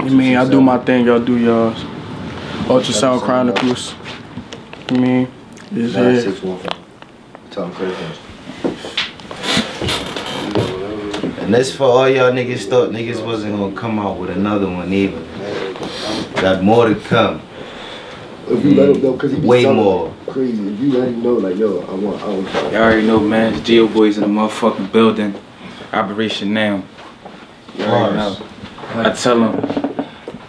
You mean I do my thing, y'all do yours. Ultrasound Chronicles. You mean it's here. 961. Tell them credit. And that's for all y'all niggas thought niggas wasn't gonna come out with another one either. Got more to come. If you let him know, cause he be way more crazy. If you let him know, like, yo, I want. Y'all already know, man. It's Geo Boys in the motherfucking building. Operation now. You already know. I tell them,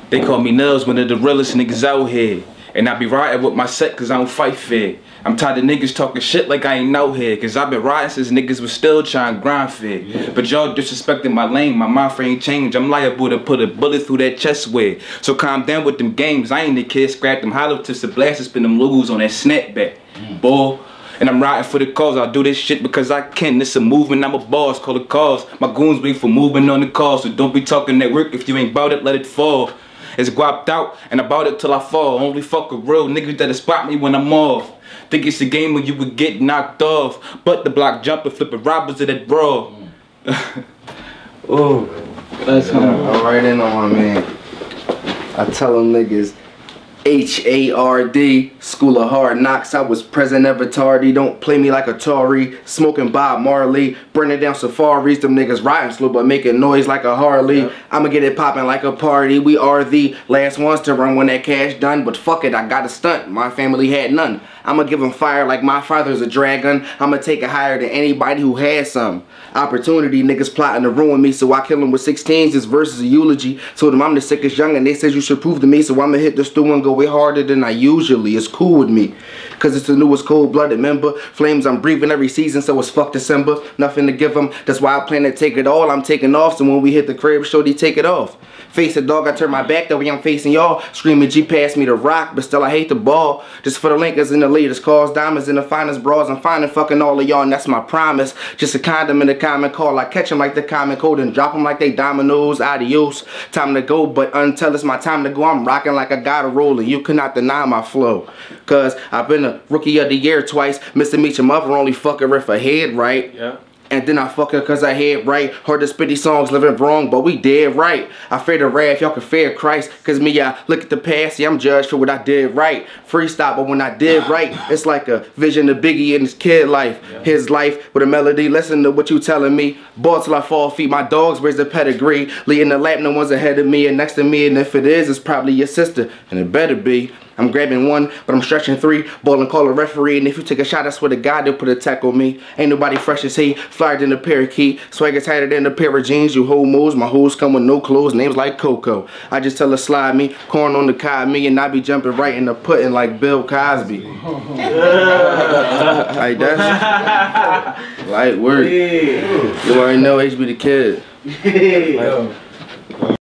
they call me Nels, one of the realest niggas out here. And I be riding with my set cause I don't fight fair. I'm tired of niggas talking shit like I ain't out here. Cause I've been riding since niggas was still trying to grind fair. Yeah. But y'all disrespecting my lane, my mind frame changed. I'm liable to put a bullet through that chest wear. So calm down with them games. I ain't the kid, scrap them hollow tips, the blast and spin them logos on that snapback. Boy. And I'm riding for the cause. I do this shit because I can. This a movement, I'm a boss, call the cause. My goons wait for moving on the call. So don't be talking that work. If you ain't bout it, let it fall. It's guapped out and about it till I fall. Only fuck with real niggas that'll spot me when I'm off. Think it's a game where you would get knocked off. But the block jumping, flipping robbers of that brawl. Oh, that's I'm right in on my man. I tell them niggas, HARD, School of Hard Knocks. I was present, never tardy. Don't play me like a Tory. Smoking Bob Marley, burning down safaris. Them niggas riding slow but making noise like a Harley. Yep. I'ma get it popping like a party. We are the last ones to run when that cash done. But fuck it, I got a stunt. My family had none. I'ma give them fire like my father's a dragon. I'ma take it higher than anybody who has some. Opportunity, niggas plotting to ruin me, so I kill them with 16s. This verse is a eulogy. Told them I'm the sickest young and they said you should prove to me, so I'ma hit the stew and go way harder than I usually. It's cool with me, cause it's the newest cold-blooded member. Flames I'm breathing every season, so it's fuck December. Nothing to give them, that's why I plan to take it all. I'm taking off, so when we hit the crib, shorty take it off. Face a dog, I turn my back the way I'm facing y'all. Screaming G pass me the rock, but still I hate the ball. Just for the linkers and the latest cars, diamonds in the finest bras. I'm finding fucking all of y'all and that's my promise. Just a condom in the common call. I catch them like the common cold and drop them like they dominoes. Adios, time to go, but until it's my time to go, I'm rocking like I got a roll and you cannot deny my flow. Cause I've been a rookie of the year twice. Mr. Meet Your Mother only fuck her if her head right. Yeah. And then I fuck her cause I head right. Heard the spitty songs living wrong, but we dead right. I fear the wrath, y'all can fear Christ. Cause me, I look at the past, see I'm judged for what I did right. Freestyle, but when I did right, it's like a vision of Biggie in his kid life. Yeah. His life with a melody, listen to what you telling me. Ball till I fall feet, my dogs raise the pedigree. Leading the lap, no one's ahead of me and next to me. And if it is, it's probably your sister, and it better be. I'm grabbing one, but I'm stretching three. Ball and call a referee, and if you take a shot, I swear to God, they'll put a tech on me. Ain't nobody fresh as he, flyer than a parakeet. Swagger tighter than a pair of jeans. You whole moves, my hoes come with no clothes. Names like Coco. I just tell her slide me, corn on the cod me, and I be jumping right in the pudding like Bill Cosby. Like that's light work. You already know HB the Kid.